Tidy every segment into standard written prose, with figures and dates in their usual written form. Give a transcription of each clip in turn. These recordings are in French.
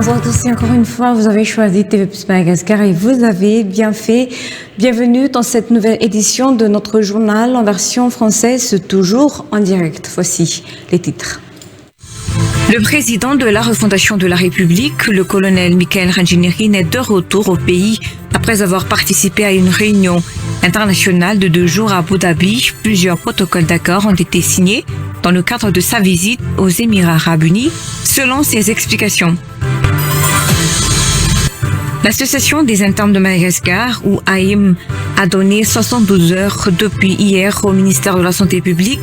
Bonjour à tous et encore une fois, vous avez choisi TV Plus Madagascar et vous avez bien fait. Bienvenue dans cette nouvelle édition de notre journal en version française, toujours en direct. Voici les titres. Le président de la refondation de la République, le colonel Michael Randjinirine, est de retour au pays après avoir participé à une réunion internationale de 2 jours à Abu Dhabi. Plusieurs protocoles d'accord ont été signés dans le cadre de sa visite aux Émirats arabes unis, selon ses explications. L'Association des internes de Madagascar, ou AIM, a donné 72 heures depuis hier au ministère de la Santé publique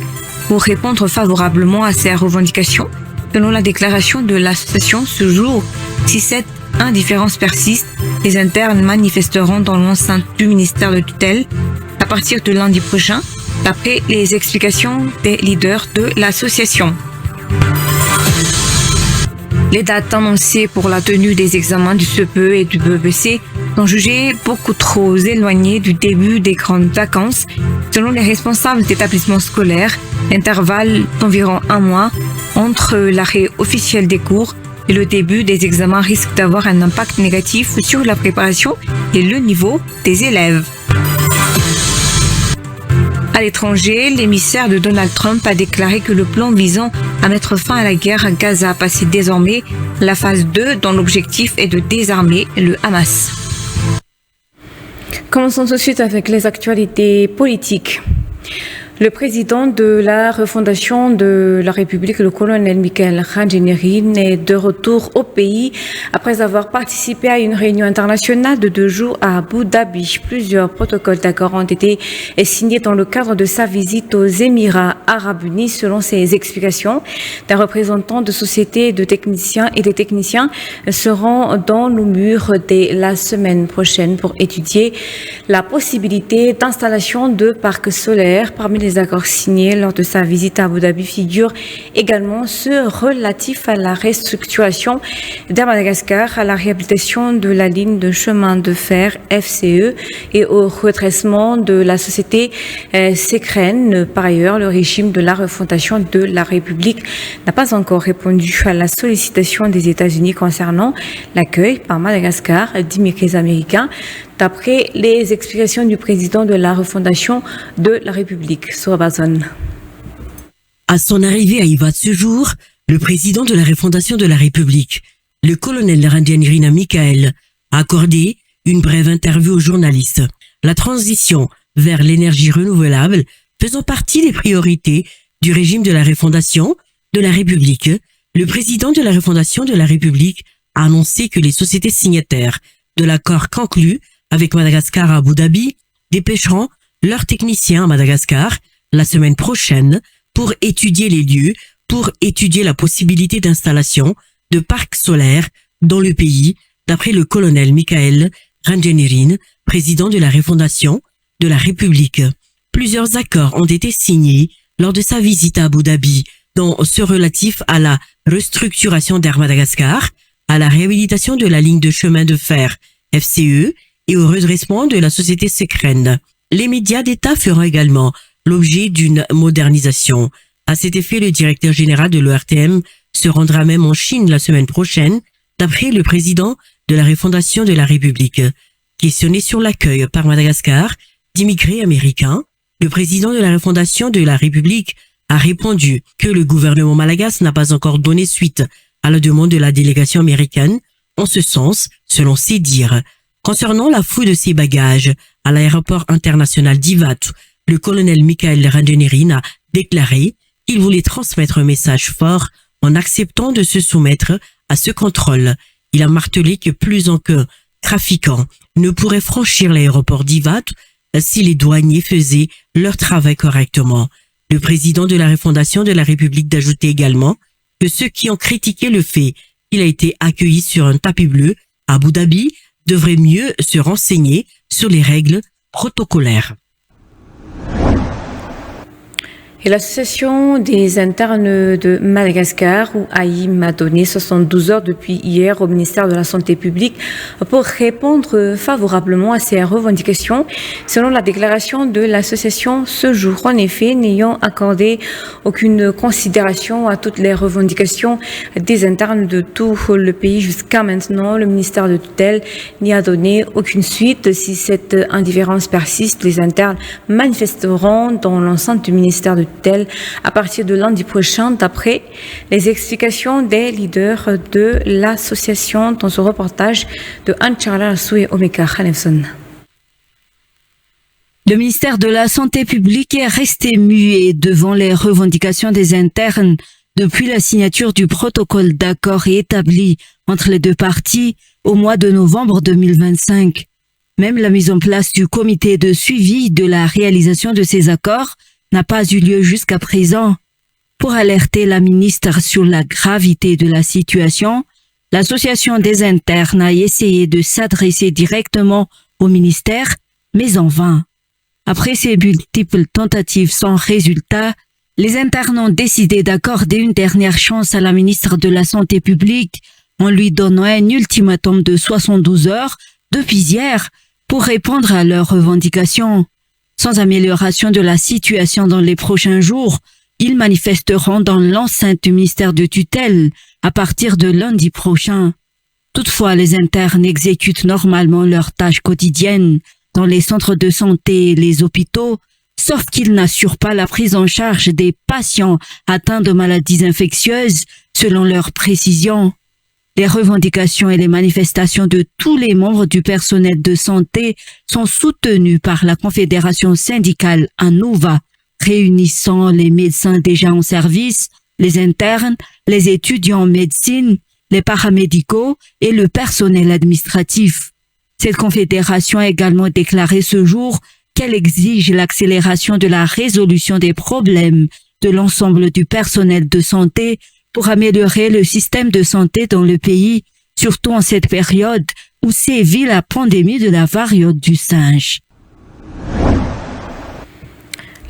pour répondre favorablement à ces revendications. Selon la déclaration de l'association, ce jour, si cette indifférence persiste, les internes manifesteront dans l'enceinte du ministère de tutelle à partir de lundi prochain, d'après les explications des leaders de l'association. Les dates annoncées pour la tenue des examens du CPE et du BEPC sont jugées beaucoup trop éloignées du début des grandes vacances. Selon les responsables d'établissements scolaires, l'intervalle d'environ 1 mois entre l'arrêt officiel des cours et le début des examens risque d'avoir un impact négatif sur la préparation et le niveau des élèves. À l'étranger, l'émissaire de Donald Trump a déclaré que le plan visant à mettre fin à la guerre à Gaza passait désormais à la phase 2 dont l'objectif est de désarmer le Hamas. Commençons tout de suite avec les actualités politiques. Le président de la refondation de la République, le colonel Michael Randjinirine, est de retour au pays après avoir participé à une réunion internationale de 2 jours à Abu Dhabi. Plusieurs protocoles d'accord ont été signés dans le cadre de sa visite aux Émirats arabes unis, selon ses explications. Des représentants de sociétés de techniciens et des techniciens seront dans nos murs dès la semaine prochaine pour étudier la possibilité d'installation de parcs solaires. Parmi les accords signés lors de sa visite à Abu Dhabi figurent également ceux relatifs à la restructuration d'Air Madagascar, à la réhabilitation de la ligne de chemin de fer FCE et au redressement de la société Sekren. Par ailleurs, le régime de la refondation de la République n'a pas encore répondu à la sollicitation des États-Unis concernant l'accueil par Madagascar d'immigrés américains, d'après les explications du président de la refondation de la République, Sorabazon. À son arrivée à Ivat ce jour, le président de la refondation de la République, le colonel Randjinirine Michael, a accordé une brève interview aux journalistes. La transition vers l'énergie renouvelable faisant partie des priorités du régime de la refondation de la République, le président de la refondation de la République a annoncé que les sociétés signataires de l'accord conclu avec Madagascar à Abu Dhabi dépêcheront leurs techniciens à Madagascar la semaine prochaine pour étudier les lieux, pour étudier la possibilité d'installation de parcs solaires dans le pays, d'après le colonel Michael Randjinirine, président de la refondation de la République. Plusieurs accords ont été signés lors de sa visite à Abu Dhabi, dont ceux relatifs à la restructuration d'Air Madagascar, à la réhabilitation de la ligne de chemin de fer FCE et au redressement de la société Sekren. Les médias d'État feront également l'objet d'une modernisation. À cet effet, le directeur général de l'ORTM se rendra même en Chine la semaine prochaine, d'après le président de la refondation de la République. Questionné sur l'accueil par Madagascar d'immigrés américains, le président de la refondation de la République a répondu que le gouvernement malagasy n'a pas encore donné suite à la demande de la délégation américaine, en ce sens, selon ses dires. Concernant la fouille de ses bagages à l'aéroport international d'Ivat, le colonel Michael Randjinirine a déclaré qu'il voulait transmettre un message fort en acceptant de se soumettre à ce contrôle. Il a martelé que plus aucun trafiquant ne pourrait franchir l'aéroport d'Ivat si les douaniers faisaient leur travail correctement. Le président de la refondation de la République d'ajouter également que ceux qui ont critiqué le fait qu'il a été accueilli sur un tapis bleu à Abu Dhabi devraient mieux se renseigner sur les règles protocolaires. Et l'association des internes de Madagascar, ou AIM, a donné 72 heures depuis hier au ministère de la Santé publique pour répondre favorablement à ces revendications. Selon la déclaration de l'association ce jour, en effet, n'ayant accordé aucune considération à toutes les revendications des internes de tout le pays jusqu'à maintenant, le ministère de tutelle n'y a donné aucune suite. Si cette indifférence persiste, les internes manifesteront dans l'enceinte du ministère de tutelle à partir de lundi prochain, d'après les explications des leaders de l'association dans ce reportage de Anne-Charla Soué Omeka Khanefson. Le ministère de la Santé publique est resté muet devant les revendications des internes depuis la signature du protocole d'accord établi entre les deux parties au mois de novembre 2025. Même la mise en place du comité de suivi de la réalisation de ces accords n'a pas eu lieu jusqu'à présent. Pour alerter la ministre sur la gravité de la situation, l'association des internes a essayé de s'adresser directement au ministère, mais en vain. Après ces multiples tentatives sans résultat, les internes ont décidé d'accorder une dernière chance à la ministre de la Santé publique en lui donnant un ultimatum de 72 heures depuis hier pour répondre à leurs revendications. Sans amélioration de la situation dans les prochains jours, ils manifesteront dans l'enceinte du ministère de tutelle à partir de lundi prochain. Toutefois, les internes exécutent normalement leurs tâches quotidiennes dans les centres de santé et les hôpitaux, sauf qu'ils n'assurent pas la prise en charge des patients atteints de maladies infectieuses selon leurs précisions. Les revendications et les manifestations de tous les membres du personnel de santé sont soutenues par la Confédération syndicale ANOVA, réunissant les médecins déjà en service, les internes, les étudiants en médecine, les paramédicaux et le personnel administratif. Cette confédération a également déclaré ce jour qu'elle exige l'accélération de la résolution des problèmes de l'ensemble du personnel de santé pour améliorer le système de santé dans le pays, surtout en cette période où sévit la pandémie de la variole du singe.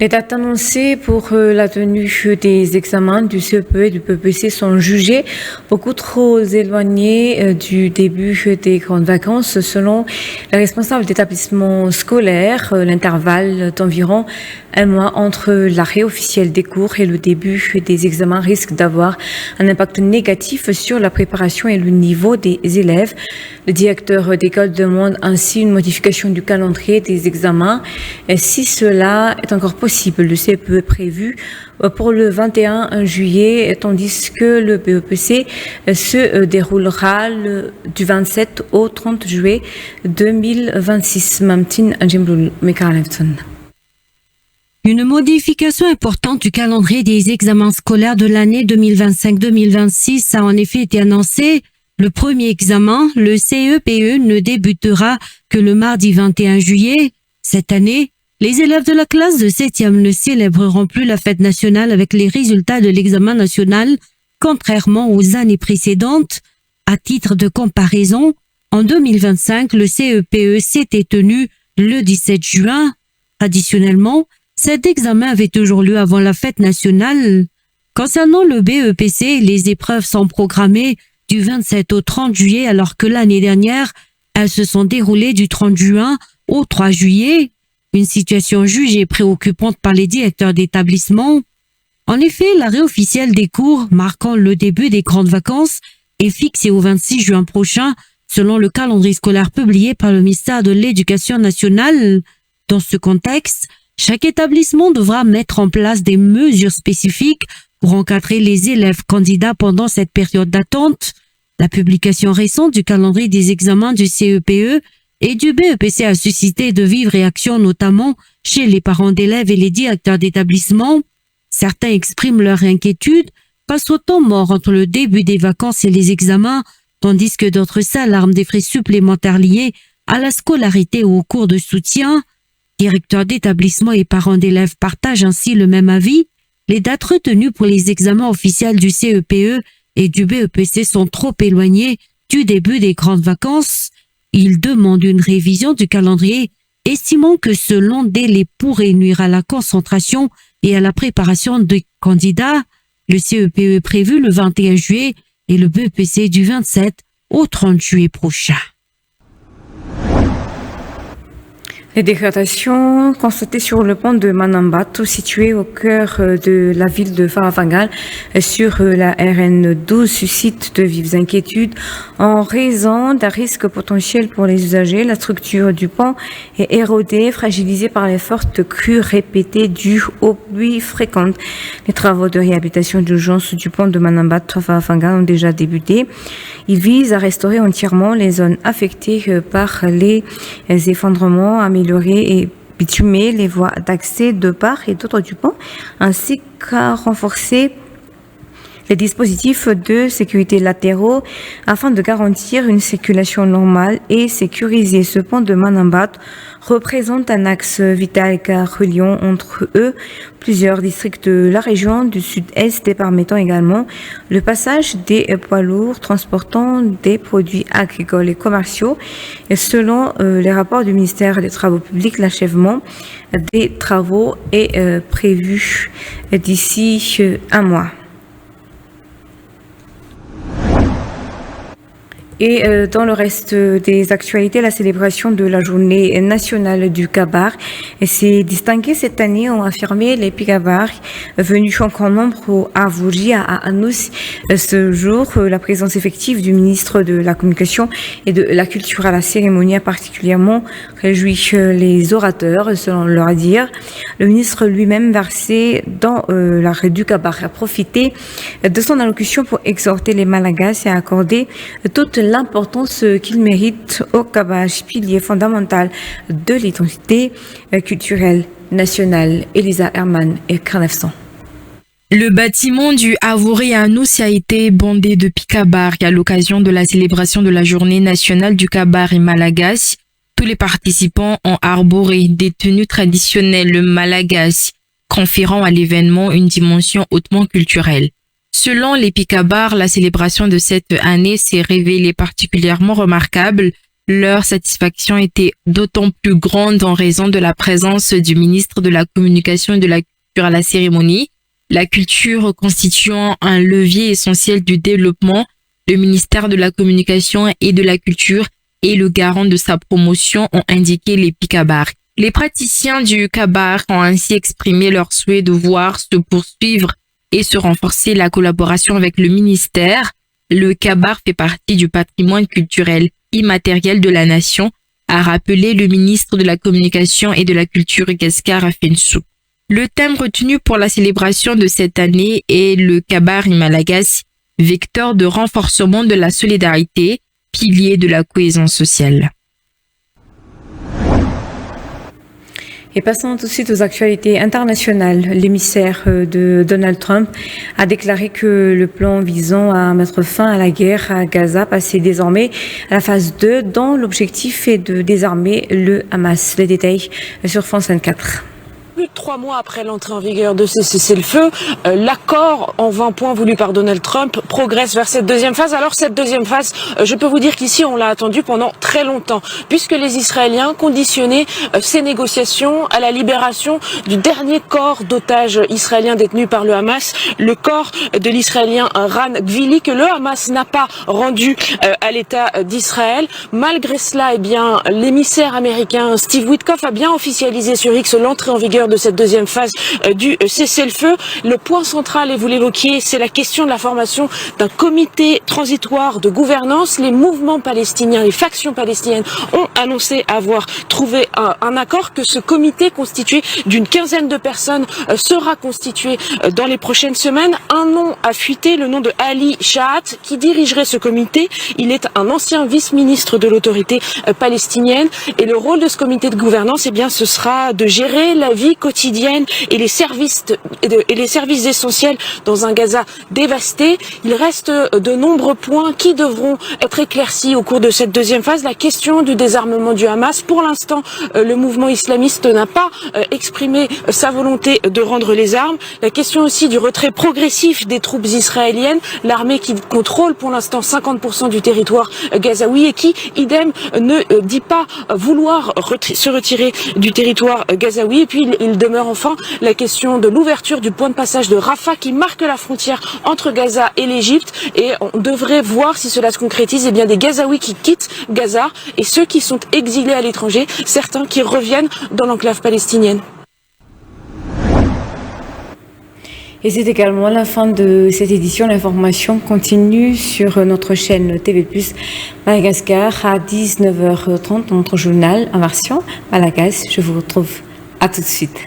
Les dates annoncées pour la tenue des examens du CEPE et du PEPC sont jugées beaucoup trop éloignées du début des grandes vacances. Selon les responsables d'établissements scolaires, l'intervalle d'environ un mois entre l'arrêt officiel des cours et le début des examens risque d'avoir un impact négatif sur la préparation et le niveau des élèves. Le directeur d'école demande ainsi une modification du calendrier des examens. Et si cela est encore possible, le CEPE est prévu pour le 21 juillet, tandis que le BEPC se déroulera du 27 au 30 juillet 2026. Mamtin Anjimblou Mekarlefton. Une modification importante du calendrier des examens scolaires de l'année 2025-2026 a en effet été annoncée. Le premier examen, le CEPE, ne débutera que le mardi 21 juillet. Cette année, les élèves de la classe de 7e ne célébreront plus la fête nationale avec les résultats de l'examen national, contrairement aux années précédentes. À titre de comparaison, en 2025, le CEPE s'était tenu le 17 juin. Traditionnellement, cet examen avait toujours lieu avant la fête nationale. Concernant le BEPC, les épreuves sont programmées du 27 au 30 juillet alors que l'année dernière, elles se sont déroulées du 30 juin au 3 juillet. Une situation jugée préoccupante par les directeurs d'établissement. En effet, l'arrêt officiel des cours marquant le début des grandes vacances est fixé au 26 juin prochain selon le calendrier scolaire publié par le ministère de l'Éducation nationale. Dans ce contexte, chaque établissement devra mettre en place des mesures spécifiques pour encadrer les élèves candidats pendant cette période d'attente. La publication récente du calendrier des examens du CEPE et du BEPC a suscité de vives réactions, notamment chez les parents d'élèves et les directeurs d'établissement. Certains expriment leur inquiétude face au temps mort entre le début des vacances et les examens, tandis que d'autres s'alarment des frais supplémentaires liés à la scolarité ou aux cours de soutien. Directeurs d'établissement et parents d'élèves partagent ainsi le même avis. Les dates retenues pour les examens officiels du CEPE et du BEPC sont trop éloignées du début des grandes vacances. Ils demandent une révision du calendrier, estimant que ce long délai pourrait nuire à la concentration et à la préparation des candidats. Le CEPE est prévu le 21 juillet et le BEPC du 27 au 30 juillet prochain. Les dégradations constatées sur le pont de Manambato, situé au cœur de la ville de Faravangal, sur la RN12, suscitent de vives inquiétudes en raison d'un risque potentiel pour les usagers. La structure du pont est érodée, fragilisée par les fortes crues répétées dues aux pluies fréquentes. Les travaux de réhabilitation d'urgence du pont de Manambato à Faravangal ont déjà débuté. Ils visent à restaurer entièrement les zones affectées par les effondrements, améliorer et bitumer les voies d'accès de part et d'autre du pont, ainsi qu'à renforcer les dispositifs de sécurité latéraux afin de garantir une circulation normale et sécurisée. Ce pont de Manambato représente un axe vital car reliant entre eux plusieurs districts de la région du sud-est et permettant également le passage des poids lourds transportant des produits agricoles et commerciaux. Et selon les rapports du ministère des Travaux publics, l'achèvement des travaux est prévu d'ici un mois. Et dans le reste des actualités, la célébration de la journée nationale du Kabar s'est distinguée cette année, ont affirmé les Pikabars venus en grand nombre à Vourgi, à Anous. Ce jour, la présence effective du ministre de la Communication et de la Culture à la cérémonie a particulièrement réjoui les orateurs, selon leur dire. Le ministre lui-même versé dans l'arrêt du Kabar a profité de son allocution pour exhorter les Malagasy à accorder toute l'importance qu'il mérite au Kabach, pilier fondamental de l'identité culturelle nationale. Elisa Herman et Carnefson. Le bâtiment du Avouri à Anous a été bondé de Pikabars à l'occasion de la célébration de la journée nationale du Kabar et Malagasy. Tous les participants ont arboré des tenues traditionnelles malagasy, conférant à l'événement une dimension hautement culturelle. Selon les Pikabars, la célébration de cette année s'est révélée particulièrement remarquable. Leur satisfaction était d'autant plus grande en raison de la présence du ministre de la Communication et de la Culture à la cérémonie. La culture constituant un levier essentiel du développement, le ministère de la Communication et de la Culture et le garant de sa promotion ont indiqué les Pikabars. Les praticiens du Kabar ont ainsi exprimé leur souhait de voir se poursuivre et se renforcer la collaboration avec le ministère. Le Kabar fait partie du patrimoine culturel immatériel de la nation, a rappelé le ministre de la Communication et de la Culture Gaskar Afensou. Le thème retenu pour la célébration de cette année est le Kabar et Malagasy, vecteur de renforcement de la solidarité, pilier de la cohésion sociale. Et passons tout de suite aux actualités internationales. L'émissaire de Donald Trump a déclaré que le plan visant à mettre fin à la guerre à Gaza passait désormais à la phase 2, dont l'objectif est de désarmer le Hamas. Les détails sur France 24. Plus de 3 mois après l'entrée en vigueur de ces cessez-le-feu, l'accord en 20 points voulu par Donald Trump progresse vers cette deuxième phase. Alors cette deuxième phase, je peux vous dire qu'ici on l'a attendue pendant très longtemps, puisque les Israéliens conditionnaient ces négociations à la libération du dernier corps d'otages israélien détenu par le Hamas, le corps de l'Israélien Ran Gvili, que le Hamas n'a pas rendu à l'État d'Israël. Malgré cela, eh bien, l'émissaire américain Steve Witkoff a bien officialisé sur X l'entrée en vigueur de cette deuxième phase du cessez-le-feu. Le point central, et vous l'évoquiez, c'est la question de la formation d'un comité transitoire de gouvernance. Les mouvements palestiniens, les factions palestiniennes ont annoncé avoir trouvé un accord, que ce comité constitué d'une quinzaine de personnes sera constitué dans les prochaines semaines. Un nom a fuité, le nom de Ali Shahat, qui dirigerait ce comité. Il est un ancien vice-ministre de l'autorité palestinienne, et le rôle de ce comité de gouvernance, eh bien, ce sera de gérer la vie quotidienne et les services essentiels dans un Gaza dévasté. Il reste de nombreux points qui devront être éclaircis au cours de cette deuxième phase. La question du désarmement du Hamas. Pour l'instant, le mouvement islamiste n'a pas exprimé sa volonté de rendre les armes. La question aussi du retrait progressif des troupes israéliennes, l'armée qui contrôle pour l'instant 50% du territoire gazaoui et qui, idem, ne dit pas vouloir se retirer du territoire gazaoui. Et puis il demeure enfin la question de l'ouverture du point de passage de Rafah qui marque la frontière entre Gaza et l'Égypte. Et on devrait voir si cela se concrétise, eh bien des Gazaouis qui quittent Gaza et ceux qui sont exilés à l'étranger, certains qui reviennent dans l'enclave palestinienne. Et c'est également la fin de cette édition. L'information continue sur notre chaîne TV+ Madagascar à 19h30, notre journal en version malagasy. Je vous retrouve à tout de suite.